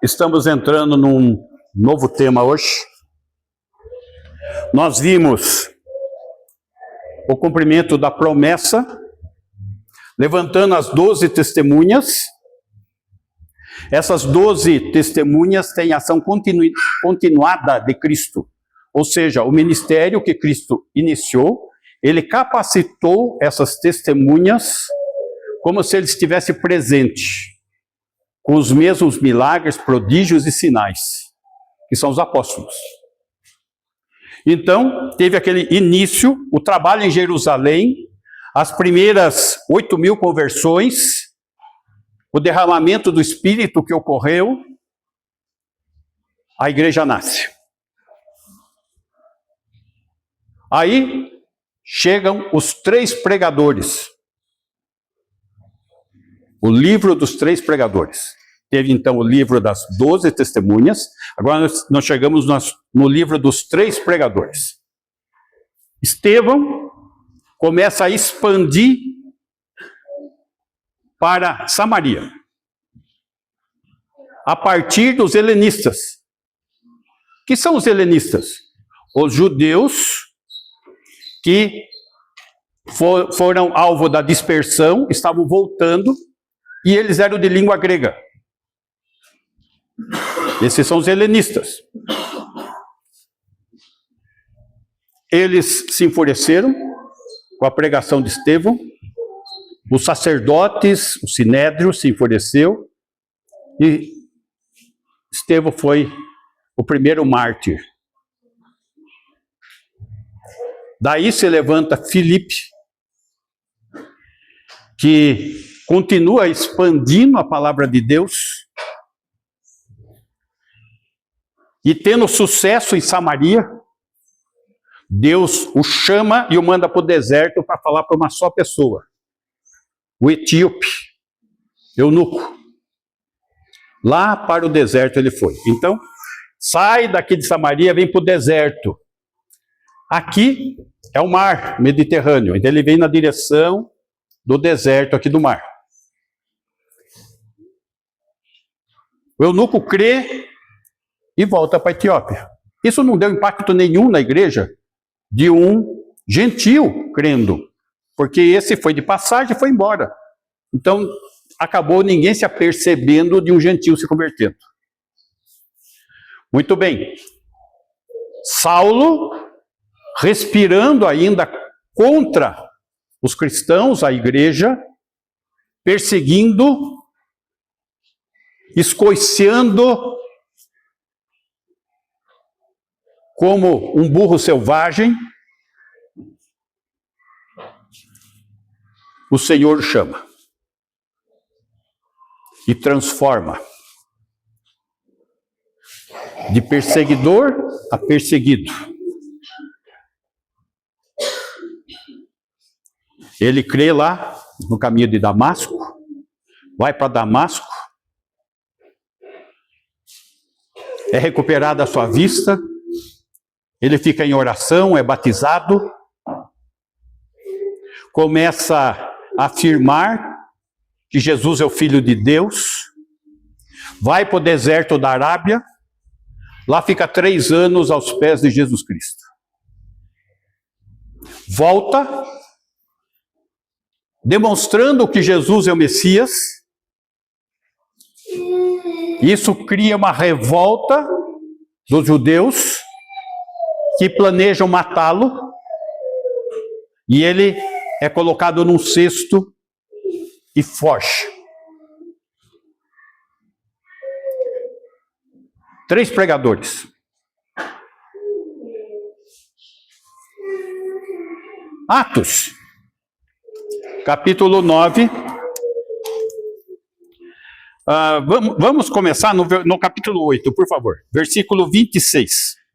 Estamos entrando num novo tema hoje. Nós vimos o cumprimento da promessa, levantando as 12 testemunhas. Essas 12 testemunhas têm ação continuada de Cristo. Ou seja, o ministério que Cristo iniciou, ele capacitou essas testemunhas como se ele estivesse presente, com os mesmos milagres, prodígios e sinais, que são os apóstolos. Então, teve aquele início, o trabalho em Jerusalém, as primeiras 8.000 conversões, o derramamento do Espírito que ocorreu, a igreja nasce. Aí chegam os 3 pregadores. O livro dos 3 pregadores. Teve então o livro das 12 testemunhas. Agora nós chegamos no livro dos 3 pregadores. Estevão começa a expandir para Samaria, a partir dos helenistas. Que são os helenistas? Os judeus que foram alvo da dispersão, estavam voltando, e eles eram de língua grega. Esses são os helenistas. Eles se enfureceram com a pregação de Estevão. Os sacerdotes, o sinédrio se enfureceu. E Estevão foi o primeiro mártir. Daí se levanta Filipe, que continua expandindo a palavra de Deus e tendo sucesso em Samaria. Deus o chama e o manda para o deserto para falar para uma só pessoa, o etíope, eunuco. Lá para o deserto ele foi. Então, sai daqui de Samaria, vem para o deserto. Aqui é o mar Mediterrâneo, então ele vem na direção do deserto aqui do mar. O eunuco crê e volta para a Etiópia. Isso não deu impacto nenhum na igreja de um gentil crendo, porque esse foi de passagem e foi embora. Então, acabou ninguém se apercebendo de um gentil se convertendo. Muito bem. Saulo, respirando ainda contra os cristãos, a igreja, perseguindo, escoiciando como um burro selvagem, o Senhor chama e transforma de perseguidor a perseguido. Ele crê lá no caminho de Damasco, vai para Damasco, é recuperada a sua vista, ele fica em oração, é batizado, começa a afirmar que Jesus é o Filho de Deus, vai para o deserto da Arábia, lá fica 3 anos aos pés de Jesus Cristo. Volta, demonstrando que Jesus é o Messias. Isso cria uma revolta dos judeus que planejam matá-lo, e ele é colocado num cesto e foge. 3 pregadores. Atos, capítulo 9. Vamos começar no capítulo 8, por favor. Versículo 26.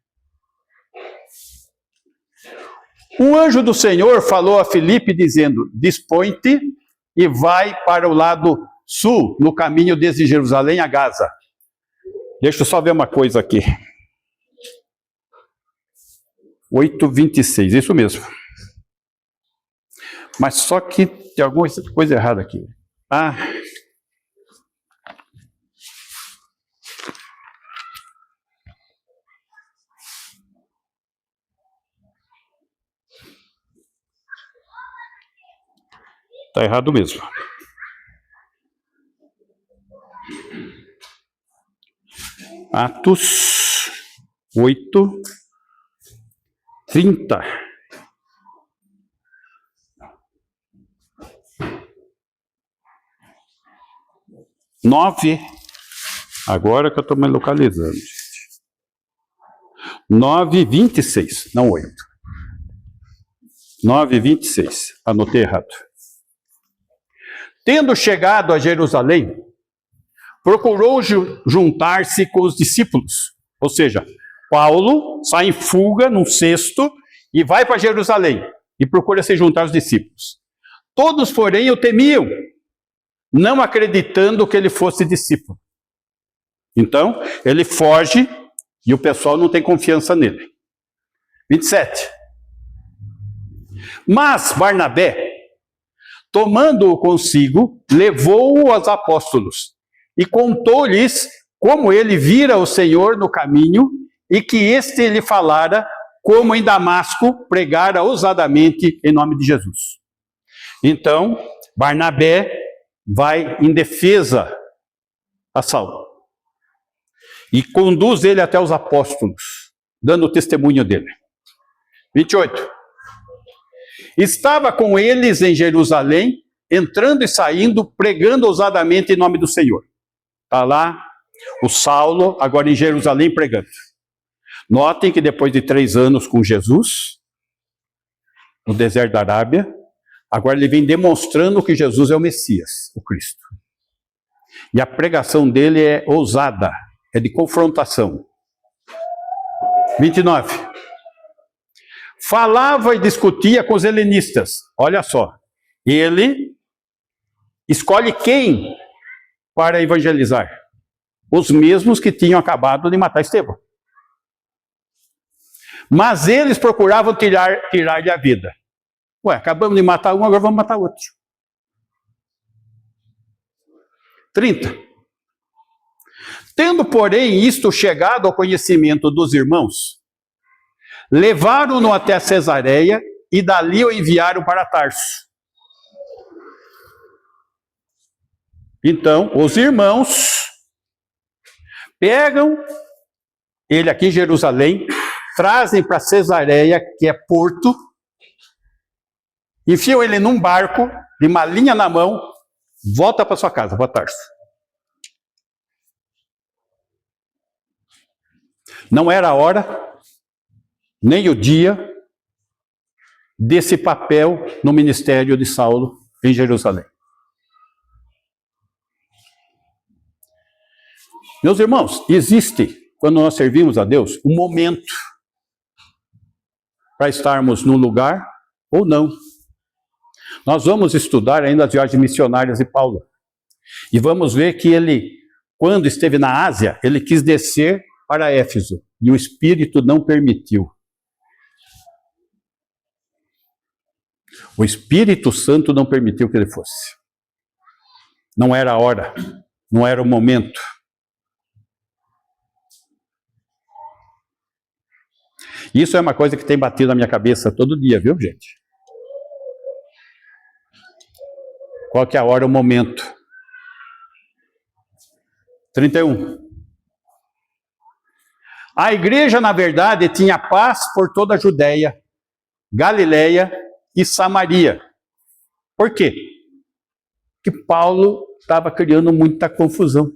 Um anjo do Senhor falou a Filipe dizendo: dispõe-te e vai para o lado sul, no caminho desde Jerusalém a Gaza. Deixa eu só ver uma coisa aqui. 8:26, isso mesmo. Mas só que tem alguma coisa errada aqui. Está errado mesmo. Atos 8, 30. Nove. Agora que eu estou me localizando, gente. 9:26, não 8. 9:26. Anotei errado. Tendo chegado a Jerusalém, procurou juntar-se com os discípulos. Ou seja, Paulo sai em fuga num cesto e vai para Jerusalém e procura se juntar aos discípulos. Todos, porém, o temiam, não acreditando que ele fosse discípulo. Então, ele foge e o pessoal não tem confiança nele. 27. Mas Barnabé, tomando-o consigo, levou-o aos apóstolos e contou-lhes como ele vira o Senhor no caminho e que este lhe falara como em Damasco pregara ousadamente em nome de Jesus. Então, Barnabé vai em defesa a Saulo e conduz ele até os apóstolos, dando o testemunho dele. 28. Estava com eles em Jerusalém, entrando e saindo, pregando ousadamente em nome do Senhor. Está lá o Saulo, agora em Jerusalém, pregando. Notem que depois de 3 anos com Jesus, no deserto da Arábia, agora ele vem demonstrando que Jesus é o Messias, o Cristo. E a pregação dele é ousada, é de confrontação. 29. Falava e discutia com os helenistas. Olha só, ele escolhe quem para evangelizar? Os mesmos que tinham acabado de matar Estevão. Mas eles procuravam tirar-lhe a vida. Ué, acabamos de matar um, agora vamos matar outro. 30. Tendo, porém, isto chegado ao conhecimento dos irmãos, levaram-no até Cesareia e dali o enviaram para Tarso. Então, os irmãos pegam ele aqui em Jerusalém, trazem para Cesareia, que é porto, enfiam ele num barco, de uma linha na mão, volta para sua casa, para Tarso. Não era a hora, nem o dia, desse papel no ministério de Saulo em Jerusalém. Meus irmãos, existe, quando nós servimos a Deus, um momento para estarmos num lugar ou não. Nós vamos estudar ainda as viagens missionárias de Paulo. E vamos ver que ele, quando esteve na Ásia, ele quis descer para Éfeso. E o Espírito não permitiu. O Espírito Santo não permitiu que ele fosse. Não era a hora, não era o momento. Isso é uma coisa que tem batido na minha cabeça todo dia, viu, gente? Qual que é a hora, o momento? 31. A igreja, na verdade, tinha paz por toda a Judéia, Galileia e Samaria. Por quê? Porque Paulo estava criando muita confusão.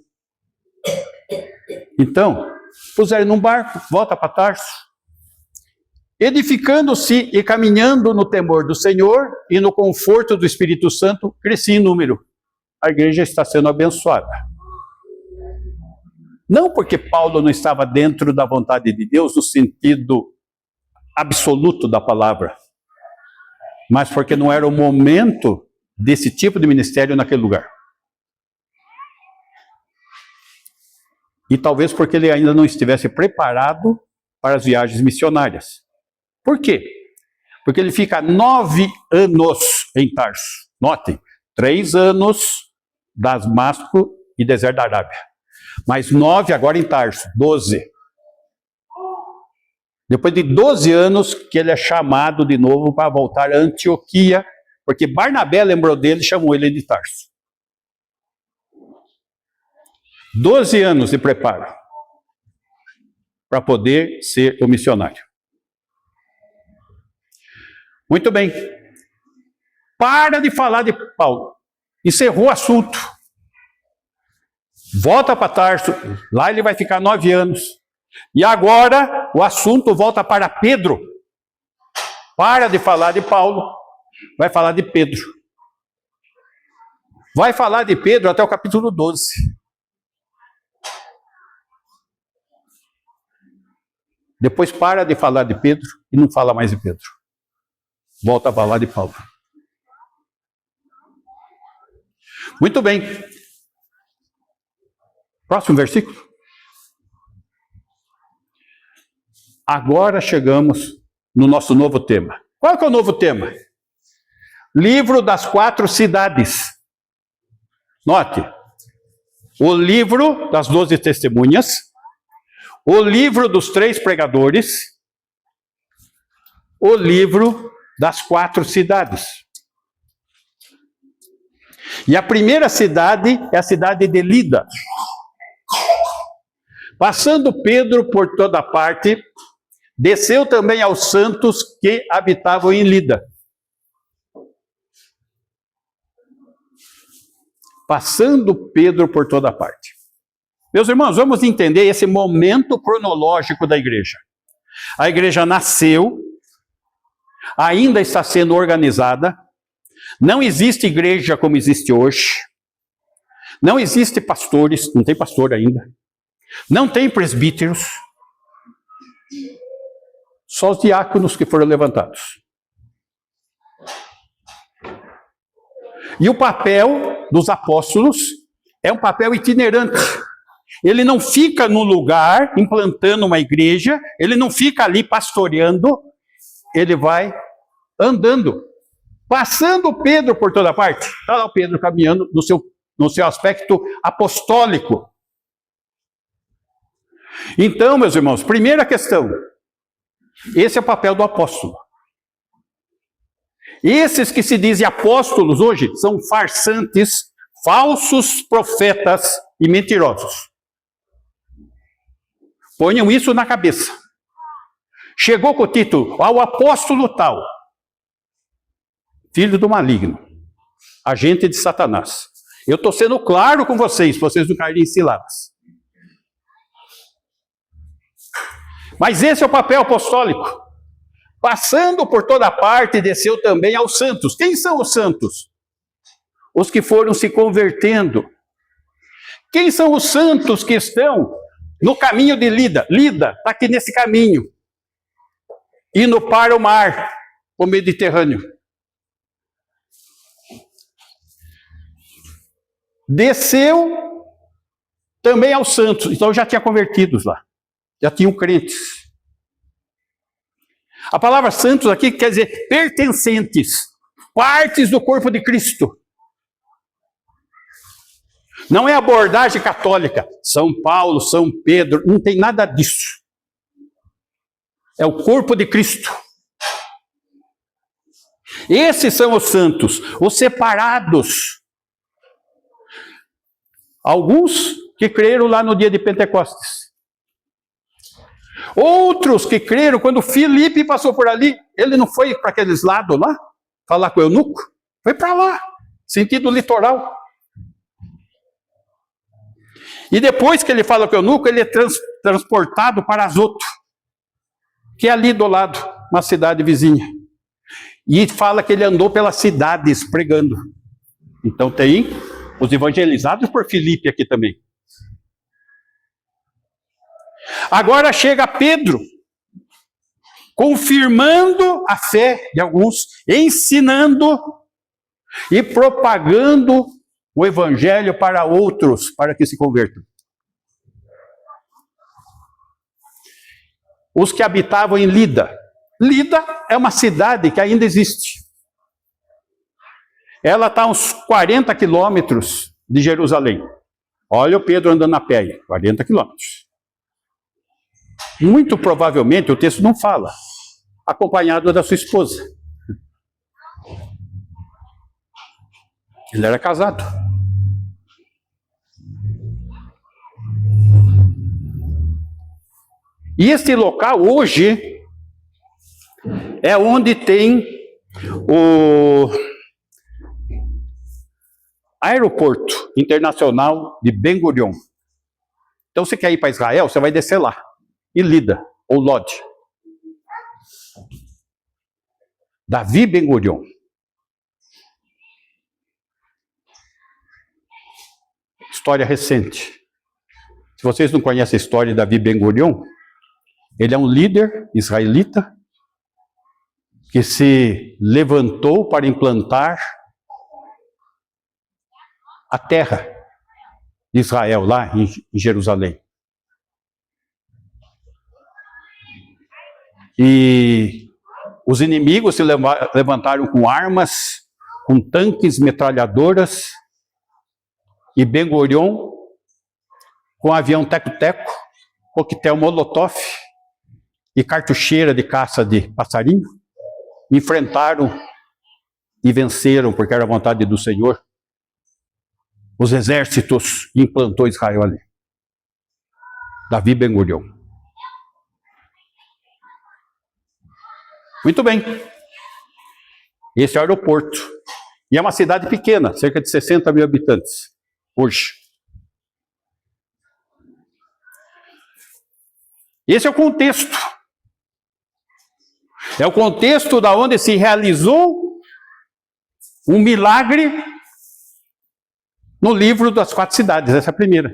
Então, puseram num barco, volta para Tarso. Edificando-se e caminhando no temor do Senhor e no conforto do Espírito Santo, crescia em número. A igreja está sendo abençoada. Não porque Paulo não estava dentro da vontade de Deus, no sentido absoluto da palavra, mas porque não era o momento desse tipo de ministério naquele lugar. E talvez porque ele ainda não estivesse preparado para as viagens missionárias. Por quê? Porque ele fica 9 anos em Tarso. Notem, 3 anos Damasco e deserto da Arábia. Mais 9 agora em Tarso, 12. Depois de 12 anos que ele é chamado de novo para voltar a Antioquia porque Barnabé lembrou dele e chamou ele de Tarso. 12 anos de preparo para poder ser o missionário. Muito bem. Para de falar de Paulo. Encerrou o assunto. Volta para Tarso. Lá ele vai ficar 9 anos. E agora o assunto volta para Pedro. Para de falar de Paulo. Vai falar de Pedro. Vai falar de Pedro até o capítulo 12. Depois para de falar de Pedro e não fala mais de Pedro. Volta a falar de Paulo. Muito bem. Próximo versículo. Agora chegamos no nosso novo tema. Qual que é o novo tema? Livro das 4 cidades. Note. O livro das 12 testemunhas. O livro dos 3 pregadores. O livro das 4 cidades. E a primeira cidade é a cidade de Lida. Passando Pedro por toda parte, desceu também aos santos que habitavam em Lida. Passando Pedro por toda parte. Meus irmãos, vamos entender esse momento cronológico da igreja. A igreja nasceu, ainda está sendo organizada, não existe igreja como existe hoje, não existe pastores, não tem pastor ainda, não tem presbíteros, só os diáconos que foram levantados. E o papel dos apóstolos é um papel itinerante. Ele não fica no lugar implantando uma igreja, ele não fica ali pastoreando, ele vai andando, passando Pedro por toda parte. Está lá o Pedro caminhando no seu aspecto apostólico. Então, meus irmãos, primeira questão, esse é o papel do apóstolo. Esses que se dizem apóstolos hoje são farsantes, falsos profetas e mentirosos. Ponham isso na cabeça. Chegou com o título, ao apóstolo tal, filho do maligno, agente de Satanás. Eu estou sendo claro com vocês não caírem em ciladas. Mas esse é o papel apostólico. Passando por toda parte, desceu também aos santos. Quem são os santos? Os que foram se convertendo. Quem são os santos que estão no caminho de Lida? Lida está aqui nesse caminho, indo para o mar, o Mediterrâneo. Desceu também aos santos. Então já tinha convertidos lá. Já tinham crentes. A palavra santos aqui quer dizer pertencentes, partes do corpo de Cristo. Não é abordagem católica. São Paulo, São Pedro, não tem nada disso. É o corpo de Cristo. Esses são os santos, os separados. Alguns que creram lá no dia de Pentecostes. Outros que creram quando Filipe passou por ali. Ele não foi para aqueles lados lá, falar com o eunuco? Foi para lá, sentido litoral. E depois que ele fala com o eunuco, ele é transportado para Azoto, que é ali do lado, uma cidade vizinha. E fala que ele andou pelas cidades pregando. Então tem os evangelizados por Filipe aqui também. Agora chega Pedro, confirmando a fé de alguns, ensinando e propagando o evangelho para outros, para que se convertam. Os que habitavam em Lida. Lida é uma cidade que ainda existe. Ela está a uns 40 quilômetros de Jerusalém. Olha o Pedro andando a pé aí, 40 quilômetros. Muito provavelmente, o texto não fala, acompanhado da sua esposa. Ele era casado. E este local hoje é onde tem o Aeroporto Internacional de Ben Gurion. Então, você quer ir para Israel, você vai descer lá, em Lida, ou Lod. Davi Ben Gurion. História recente. Se vocês não conhecem a história de Davi Ben Gurion, ele é um líder israelita que se levantou para implantar a terra de Israel, lá em Jerusalém. E os inimigos se levantaram com armas, com tanques, metralhadoras, e Ben Gurion, com avião teco-teco, coquetel molotov e cartucheira de caça de passarinho, enfrentaram e venceram, porque era a vontade do Senhor, os exércitos, e implantou Israel ali. Davi Ben Gurion. Muito bem. Esse é o aeroporto. E é uma cidade pequena, cerca de 60 mil habitantes, hoje. Esse é o contexto. É o contexto da onde se realizou um milagre no livro das 4 cidades, essa é a primeira.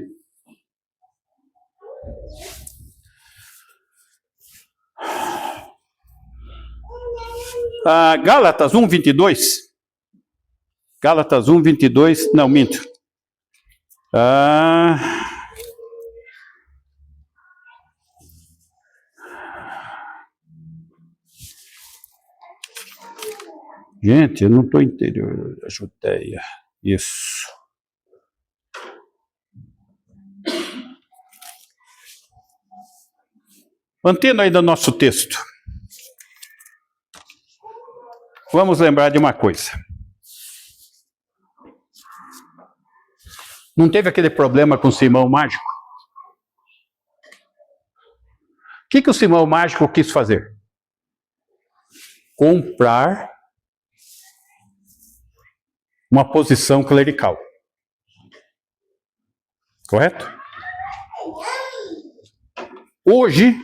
Gálatas 1:22. Gálatas 1:22. Não, minto. Gente, eu não estou interior da Judeia. Isso. Mantendo ainda o nosso texto. Vamos lembrar de uma coisa. Não teve aquele problema com o Simão Mágico? O que o Simão Mágico quis fazer? Comprar uma posição clerical. Correto? Hoje,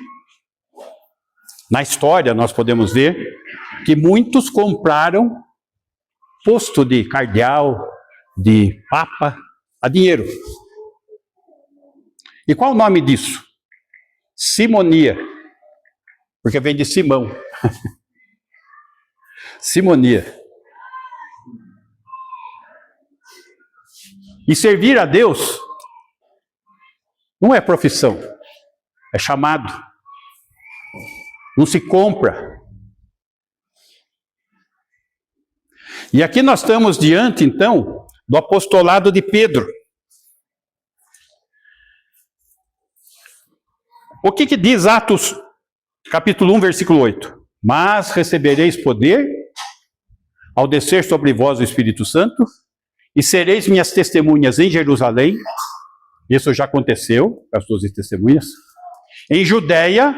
na história, nós podemos ver que muitos compraram posto de cardeal, de papa, a dinheiro. E qual o nome disso? Simonia. Porque vem de Simão. Simonia. E servir a Deus não é profissão, é chamado. Não se compra. E aqui nós estamos diante, então, do apostolado de Pedro. O que diz Atos, capítulo 1, versículo 8? Mas recebereis poder ao descer sobre vós o Espírito Santo, e sereis minhas testemunhas em Jerusalém. Isso já aconteceu, com as 12 testemunhas. Em Judeia,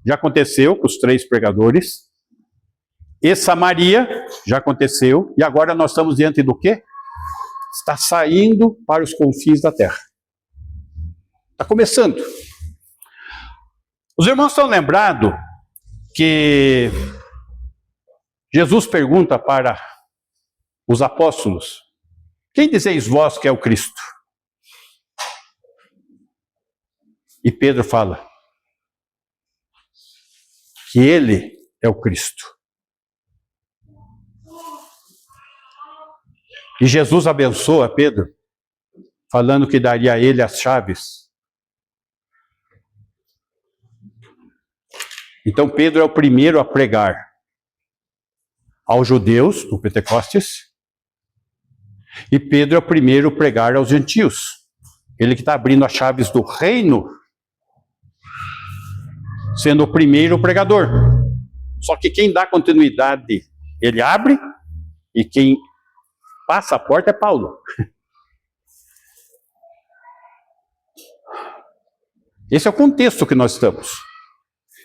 já aconteceu com os 3 pregadores. E Samaria, já aconteceu. E agora nós estamos diante do quê? Está saindo para os confins da terra. Está começando. Os irmãos estão lembrados que Jesus pergunta para os apóstolos: quem dizeis vós que é o Cristo? E Pedro fala que ele é o Cristo. E Jesus abençoa Pedro, falando que daria a ele as chaves. Então Pedro é o primeiro a pregar aos judeus, no Pentecostes, e Pedro é o primeiro a pregar aos gentios. Ele que está abrindo as chaves do reino, sendo o primeiro pregador. Só que quem dá continuidade, ele abre, e quem passa a porta é Paulo. Esse é o contexto que nós estamos.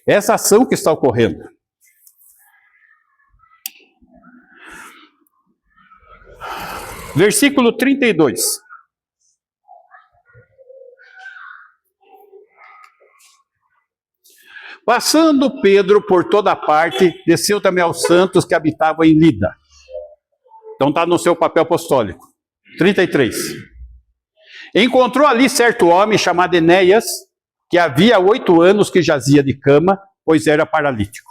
Essa ação que está ocorrendo. Versículo 32. Passando Pedro por toda parte, desceu também aos santos que habitavam em Lida. Então está no seu papel apostólico. 33. Encontrou ali certo homem chamado Enéas, que havia 8 anos que jazia de cama, pois era paralítico.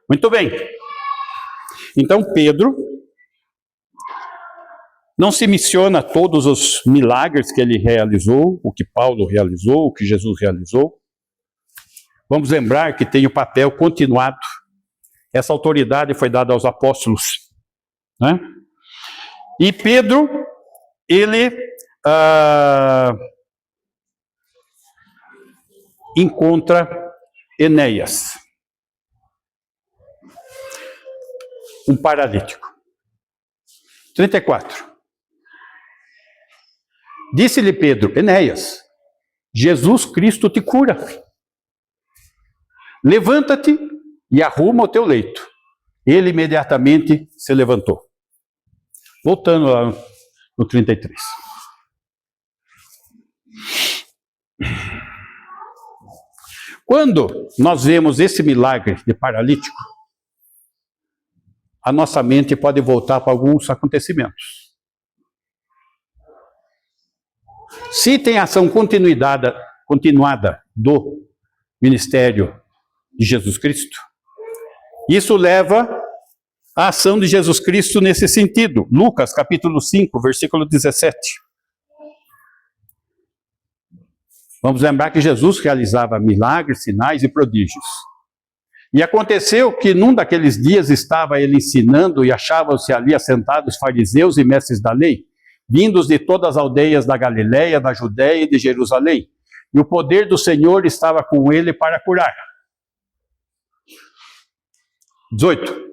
Muito bem. Então Pedro não se menciona todos os milagres que ele realizou, o que Paulo realizou, o que Jesus realizou. Vamos lembrar que tem o papel continuado. Essa autoridade foi dada aos apóstolos, né? E Pedro, ele encontra Enéas, um paralítico. 34. Disse-lhe Pedro: Enéas, Jesus Cristo te cura. Levanta-te e arruma o teu leito. Ele imediatamente se levantou. Voltando lá no 33. Quando nós vemos esse milagre de paralítico, a nossa mente pode voltar para alguns acontecimentos. Se tem ação continuada do ministério de Jesus Cristo, isso leva à ação de Jesus Cristo nesse sentido. Lucas, capítulo 5, versículo 17. Vamos lembrar que Jesus realizava milagres, sinais e prodígios. E aconteceu que num daqueles dias estava ele ensinando e achavam-se ali assentados fariseus e mestres da lei, vindos de todas as aldeias da Galiléia, da Judéia e de Jerusalém. E o poder do Senhor estava com ele para curar. 18.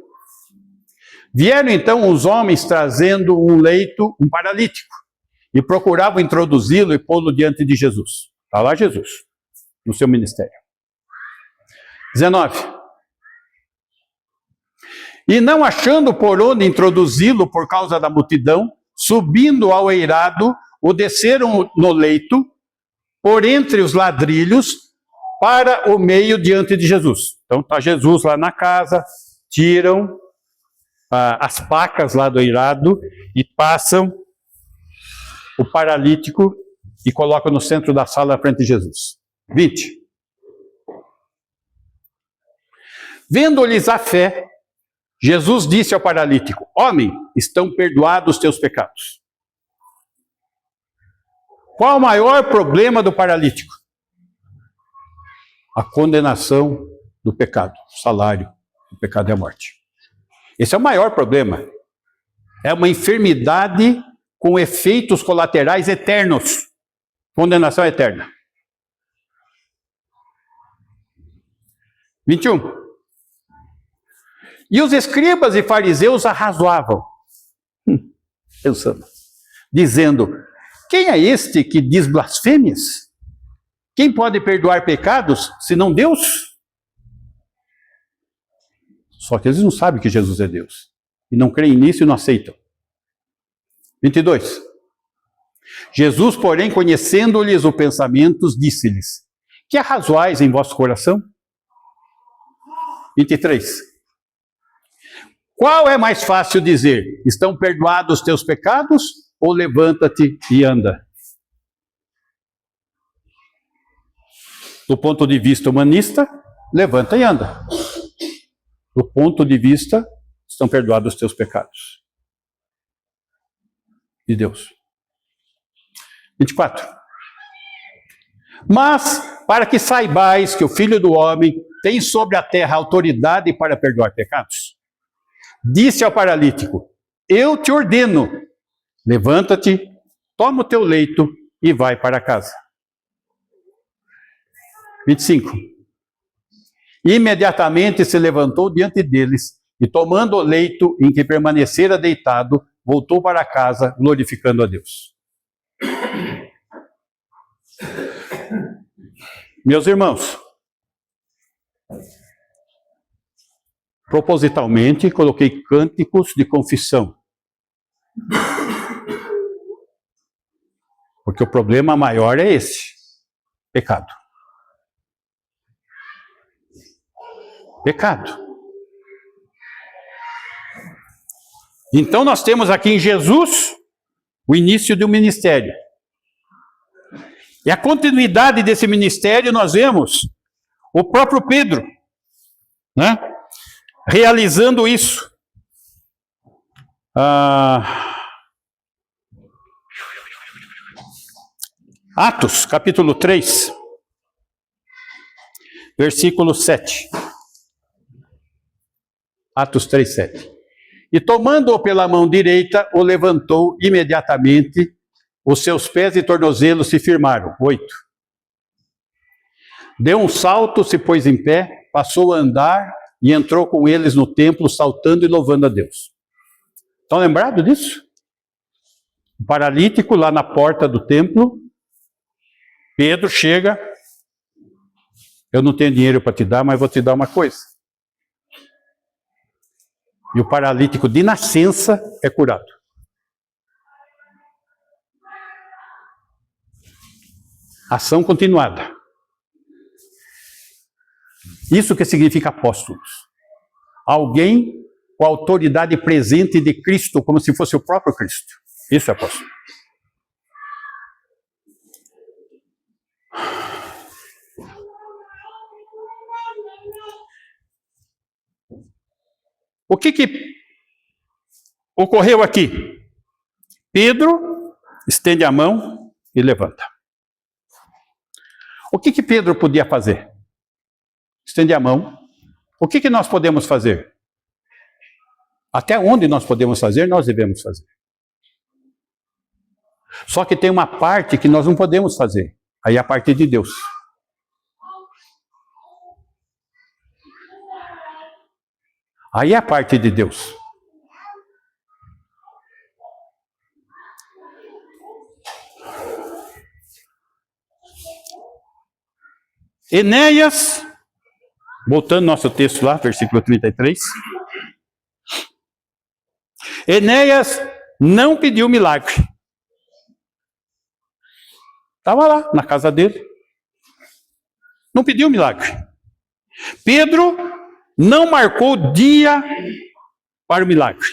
Vieram então os homens trazendo um leito, um paralítico, e procuravam introduzi-lo e pô-lo diante de Jesus. Está lá Jesus, no seu ministério. 19. E não achando por onde introduzi-lo por causa da multidão, subindo ao eirado, o desceram no leito, por entre os ladrilhos, para o meio diante de Jesus. Então está Jesus lá na casa, tiram as pacas lá do eirado e passam o paralítico e colocam no centro da sala à frente de Jesus. 20. Vendo-lhes a fé, Jesus disse ao paralítico: homem, estão perdoados os teus pecados. Qual o maior problema do paralítico? A condenação do pecado, o salário do pecado é a morte. Esse é o maior problema. É uma enfermidade com efeitos colaterais eternos. Condenação eterna. 21. E os escribas e fariseus arrazoavam, pensando, dizendo: quem é este que diz blasfêmias? Quem pode perdoar pecados, senão Deus? Só que eles não sabem que Jesus é Deus. E não creem nisso e não aceitam. 22. Jesus, porém, conhecendo-lhes os pensamentos, disse-lhes: que arrazoais em vosso coração? 23. Qual é mais fácil dizer: estão perdoados os teus pecados? Ou levanta-te e anda? Do ponto de vista humanista, levanta e anda. Do ponto de vista, estão perdoados os teus pecados. De Deus. 24. Mas, para que saibais que o Filho do Homem tem sobre a terra autoridade para perdoar pecados, disse ao paralítico: eu te ordeno, levanta-te, toma o teu leito e vai para casa. 25. Imediatamente se levantou diante deles e tomando o leito em que permanecera deitado, voltou para casa, glorificando a Deus. Meus irmãos, propositalmente coloquei cânticos de confissão. Porque o problema maior é esse: pecado. Pecado. Então nós temos aqui em Jesus o início do ministério. E a continuidade desse ministério nós vemos o próprio Pedro, né, realizando isso. Atos, capítulo 3, versículo 7. Atos 3, 7. E tomando-o pela mão direita, o levantou imediatamente, os seus pés e tornozelos se firmaram. 8. Deu um salto, se pôs em pé, passou a andar e entrou com eles no templo, saltando e louvando a Deus. Estão lembrados disso? O paralítico lá na porta do templo, Pedro chega: eu não tenho dinheiro para te dar, mas vou te dar uma coisa. E o paralítico de nascença é curado. Ação continuada. Isso que significa apóstolos. Alguém com a autoridade presente de Cristo, como se fosse o próprio Cristo. Isso é apóstolo. O que ocorreu aqui? Pedro estende a mão e levanta. O que Pedro podia fazer? Estende a mão. O que nós podemos fazer? Até onde nós podemos fazer, nós devemos fazer. Só que tem uma parte que nós não podemos fazer. Aí é a parte de Deus. Aí é a parte de Deus. Enéas, voltando ao nosso texto lá, versículo 33. Enéas não pediu milagre. Estava lá, na casa dele. Não pediu milagre. Pedro não marcou dia para o milagre.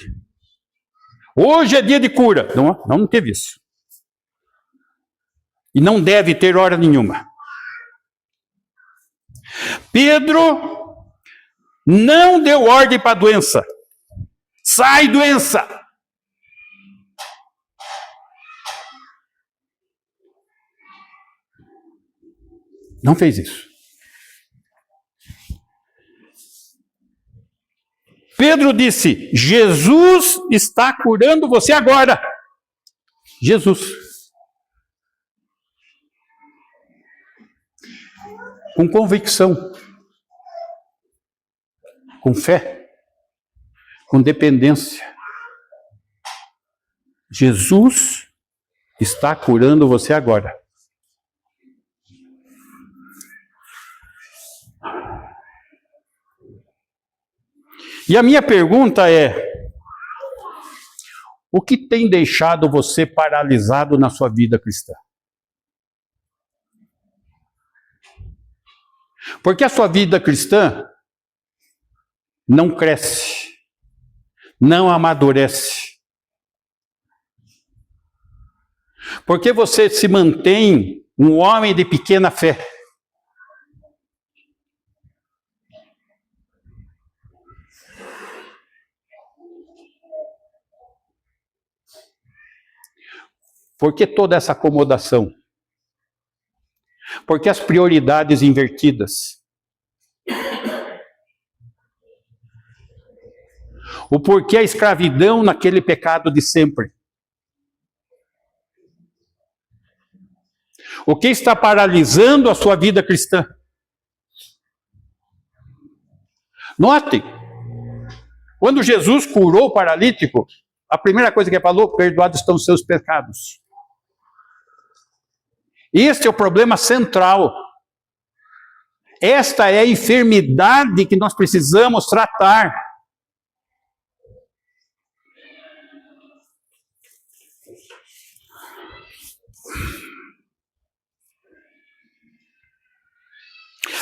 Hoje é dia de cura. Não teve isso. E não deve ter hora nenhuma. Pedro não deu ordem para a doença. Sai, doença! Não fez isso. Pedro disse: Jesus está curando você agora. Jesus. Com convicção, com fé, com dependência. Jesus está curando você agora. E a minha pergunta é: o que tem deixado você paralisado na sua vida cristã? Porque a sua vida cristã não cresce, não amadurece. Porque você se mantém um homem de pequena fé. Por que toda essa acomodação? Porque as prioridades invertidas. O porquê a escravidão naquele pecado de sempre. O que está paralisando a sua vida cristã? Notem, Quando Jesus curou o paralítico, a primeira coisa que ele falou, perdoados estão os seus pecados. Este é o problema central. Esta é a enfermidade que nós precisamos tratar.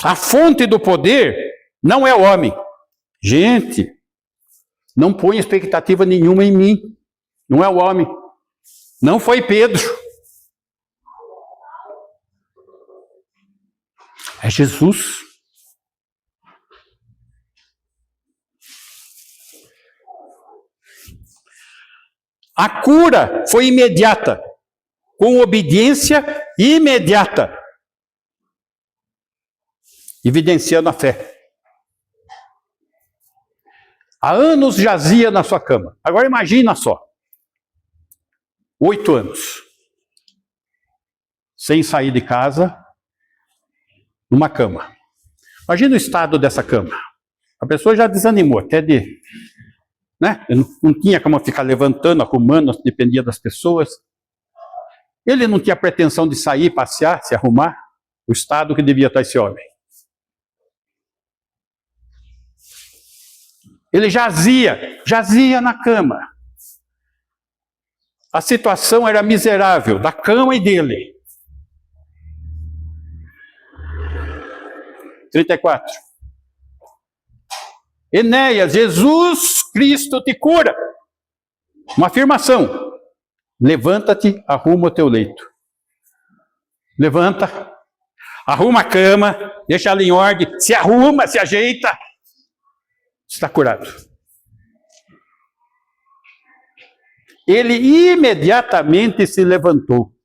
A fonte do poder não é o homem. Gente, não põe expectativa nenhuma em mim. Não é o homem. Não foi Pedro. É Jesus. A cura foi imediata, com obediência imediata, evidenciando a fé. Há anos jazia na sua cama. Agora imagina só. 8 anos. Sem sair de casa, numa cama. Imagina o estado dessa cama. A pessoa já desanimou, até de... Né? Não tinha como ficar levantando, arrumando, dependia das pessoas. Ele não tinha pretensão de sair, passear, se arrumar. O estado que devia estar esse homem. Ele jazia na cama. A situação era miserável, da cama e dele. 34. Enéas, Jesus Cristo te cura. Uma afirmação. Levanta-te, arruma o teu leito. Levanta, arruma a cama, deixa ela em ordem, se arruma, se ajeita. Está curado. Ele imediatamente se levantou.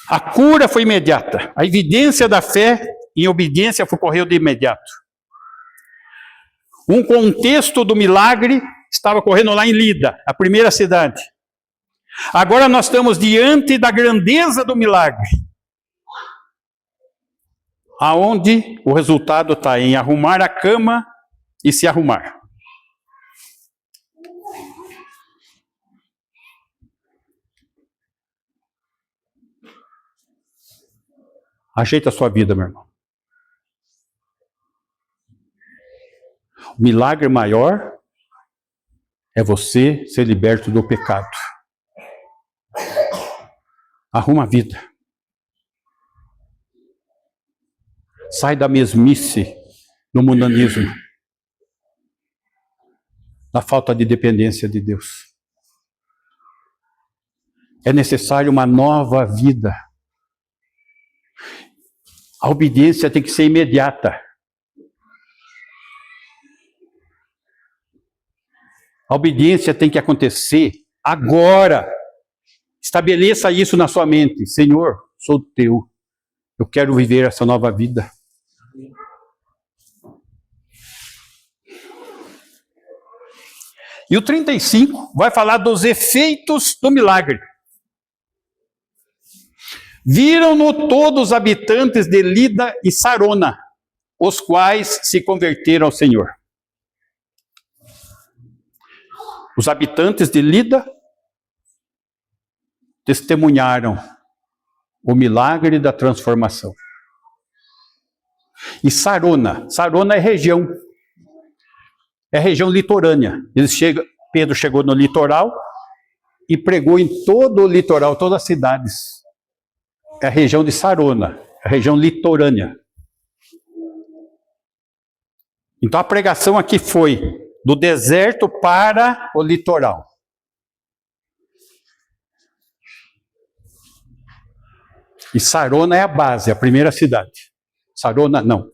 A cura foi imediata. A evidência da fé em obediência ocorreu de imediato. Um contexto do milagre estava ocorrendo lá em Lida, a primeira cidade. Agora nós estamos diante da grandeza do milagre. Aonde o resultado está em arrumar a cama e se arrumar. Ajeita a sua vida, meu irmão. O milagre maior é você ser liberto do pecado. Arruma a vida. Sai da mesmice do mundanismo. Da falta de dependência de Deus. É necessário uma nova vida. A obediência tem que ser imediata. A obediência tem que acontecer agora. Estabeleça isso na sua mente. Senhor, sou teu. Eu quero viver essa nova vida. E o 35 vai falar dos efeitos do milagre. Viram-no todos os habitantes de Lida e Sarona, os quais se converteram ao Senhor. Os habitantes de Lida testemunharam o milagre da transformação. E Sarona é região litorânea. Pedro chegou no litoral e pregou em todo o litoral, todas as cidades. É a região de Sarona, a região litorânea. Então a pregação aqui foi do deserto para o litoral. E Sarona é a base, a primeira cidade. Sarona, não.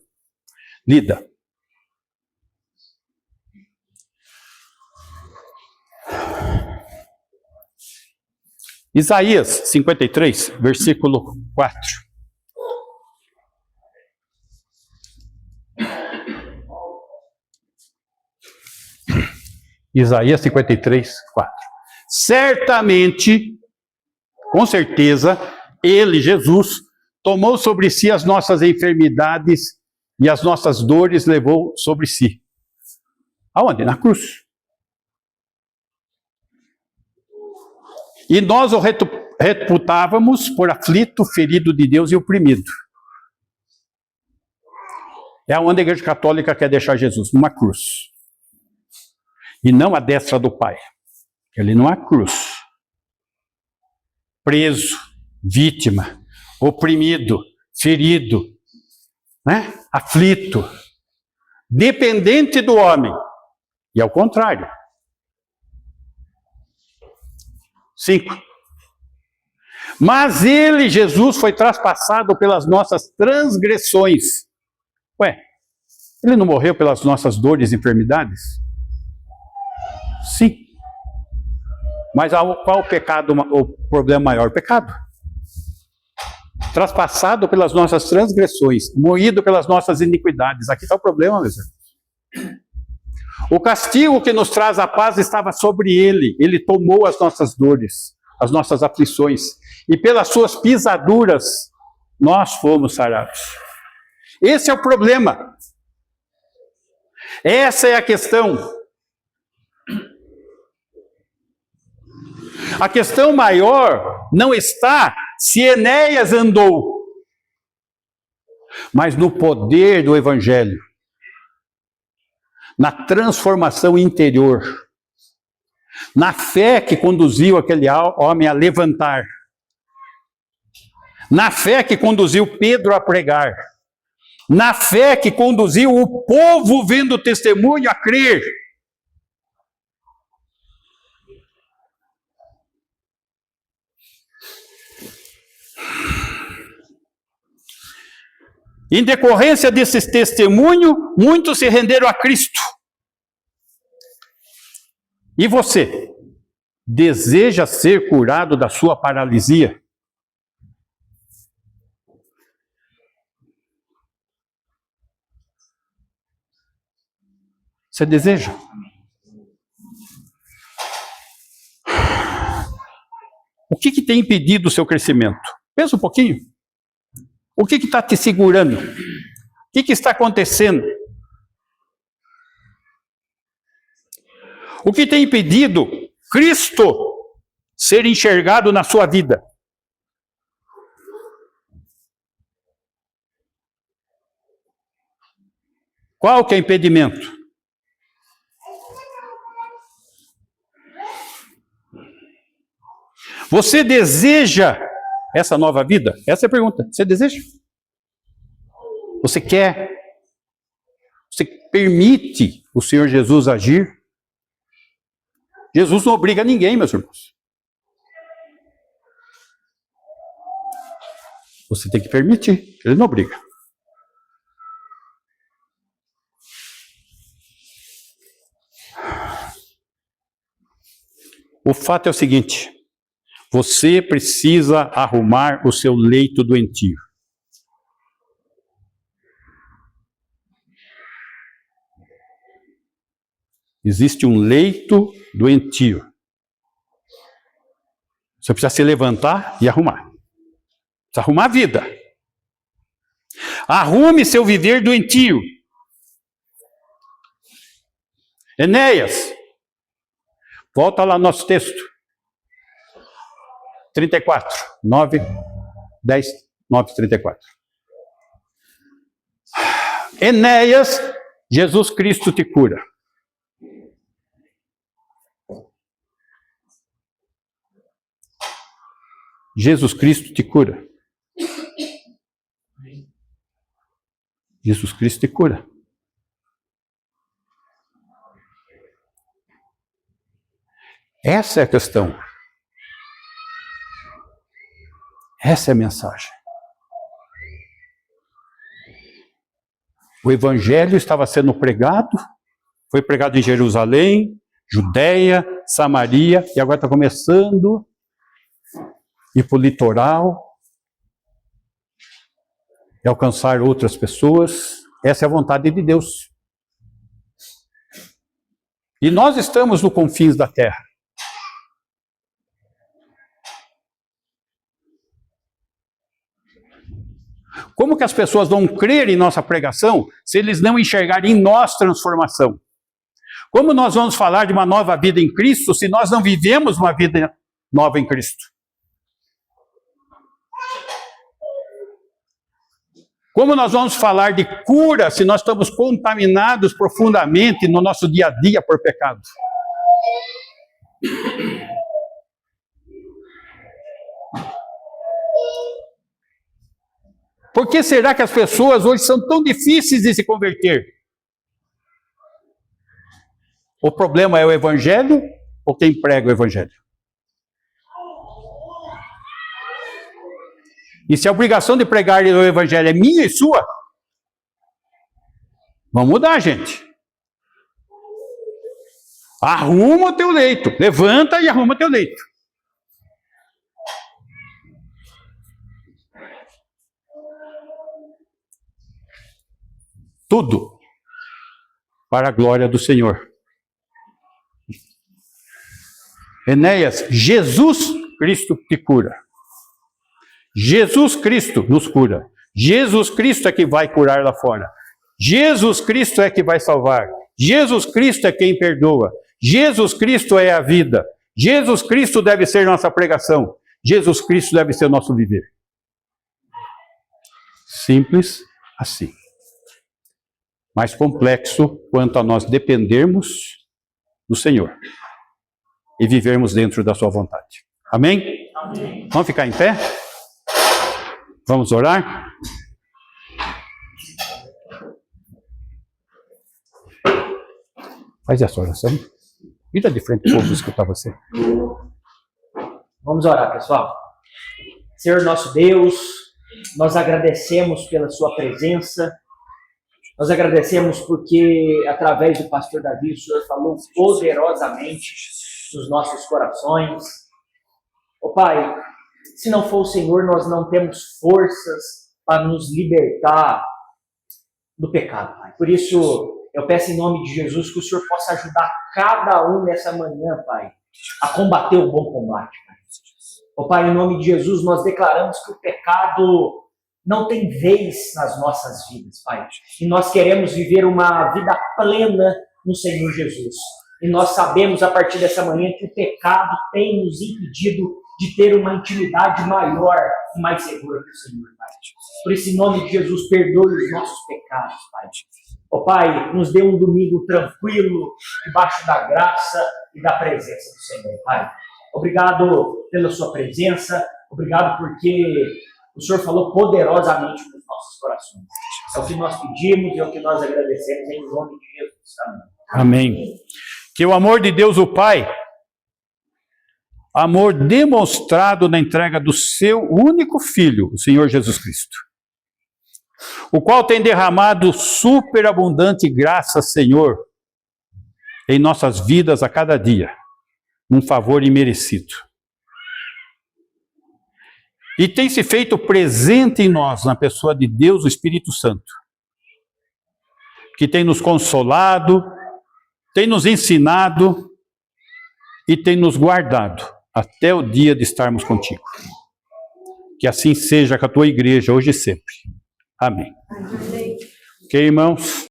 Lida. Isaías 53, versículo 4. Isaías 53, 4. Certamente, com certeza, Ele, Jesus, tomou sobre si as nossas enfermidades e as nossas dores levou sobre si. Aonde? Na cruz. E nós o reputávamos por aflito, ferido de Deus e oprimido. É onde a Igreja Católica quer deixar Jesus, numa cruz. E não à destra do Pai. Ele numa cruz. Preso, vítima, oprimido, ferido, né? Aflito, dependente do homem. E ao contrário. 5. Mas ele, Jesus, foi traspassado pelas nossas transgressões. Ué, ele não morreu pelas nossas dores e enfermidades? Sim. Mas qual o pecado, o problema maior? O pecado. Traspassado pelas nossas transgressões, moído pelas nossas iniquidades. Aqui está o problema, meus irmãos. O castigo que nos traz a paz estava sobre ele. Ele tomou as nossas dores, as nossas aflições. E pelas suas pisaduras, nós fomos sarados. Esse é o problema. Essa é a questão. A questão maior não está se Enéas andou, mas no poder do Evangelho, na transformação interior, na fé que conduziu aquele homem a levantar, na fé que conduziu Pedro a pregar, na fé que conduziu o povo vendo o testemunho a crer. Em decorrência desse testemunho, muitos se renderam a Cristo. E você, deseja ser curado da sua paralisia? Você deseja? O que tem impedido o seu crescimento? Pensa um pouquinho. O que está te segurando? O que está acontecendo? O que tem impedido Cristo ser enxergado na sua vida? Qual que é o impedimento? Você deseja essa nova vida? Essa é a pergunta. Você deseja? Você quer? Você permite o Senhor Jesus agir? Jesus não obriga ninguém, meus irmãos. Você tem que permitir. Ele não obriga. O fato é o seguinte: você precisa arrumar o seu leito doentio. Existe um leito doentio. Você precisa se levantar e arrumar. Precisa arrumar a vida. Arrume seu viver doentio. Enéas, volta lá no nosso texto. 34, 9, 10, 9, 34. Enéas, Jesus Cristo te cura. Jesus Cristo te cura. Jesus Cristo te cura. Essa é a questão. Essa é a mensagem. O Evangelho estava sendo pregado, foi pregado em Jerusalém, Judeia, Samaria, e agora está começando a ir para o litoral e alcançar outras pessoas. Essa é a vontade de Deus. E nós estamos no confins da terra. Como que as pessoas vão crer em nossa pregação se eles não enxergarem em nós transformação? Como nós vamos falar de uma nova vida em Cristo se nós não vivemos uma vida nova em Cristo? Como nós vamos falar de cura se nós estamos contaminados profundamente no nosso dia a dia por pecado? Por que será que as pessoas hoje são tão difíceis de se converter? O problema é o Evangelho ou quem prega o Evangelho? E se a obrigação de pregar o Evangelho é minha e sua, vamos mudar, gente. Arruma o teu leito. Levanta e arruma o teu leito. Tudo para a glória do Senhor. Enéas, Jesus Cristo te cura. Jesus Cristo nos cura. Jesus Cristo é que vai curar lá fora. Jesus Cristo é que vai salvar. Jesus Cristo é quem perdoa. Jesus Cristo é a vida. Jesus Cristo deve ser nossa pregação. Jesus Cristo deve ser nosso viver. Simples assim. Mais complexo quanto a nós dependermos do Senhor e vivermos dentro da sua vontade. Amém? Amém. Vamos ficar em pé? Vamos orar? Faz essa oração. Vira de frente para o povo escutar você. Vamos orar, pessoal. Senhor nosso Deus, nós agradecemos pela sua presença. Nós agradecemos porque, através do pastor Davi, o Senhor falou poderosamente nos nossos corações. Ó Pai, se não for o Senhor, nós não temos forças para nos libertar do pecado, Pai. Por isso, eu peço em nome de Jesus que o Senhor possa ajudar cada um nessa manhã, Pai, a combater o bom combate, Pai. Ó Pai, em nome de Jesus, nós declaramos que o pecado não tem vez nas nossas vidas, Pai. E nós queremos viver uma vida plena no Senhor Jesus. E nós sabemos a partir dessa manhã que o pecado tem nos impedido de ter uma intimidade maior e mais segura com o Senhor, Pai. Por esse nome de Jesus, perdoe os nossos pecados, Pai. Ó Pai, nos dê um domingo tranquilo, debaixo da graça e da presença do Senhor, Pai. Obrigado pela sua presença, obrigado porque o Senhor falou poderosamente nos nossos corações. É o que nós pedimos e é o que nós agradecemos em nome de Jesus. Amém. Amém. Que o amor de Deus, o Pai, amor demonstrado na entrega do seu único Filho, o Senhor Jesus Cristo, o qual tem derramado superabundante graça, Senhor, em nossas vidas a cada dia, um favor imerecido. E tem se feito presente em nós, na pessoa de Deus, o Espírito Santo, que tem nos consolado, tem nos ensinado e tem nos guardado até o dia de estarmos contigo. Que assim seja com a tua igreja, hoje e sempre. Amém. Ok, irmãos?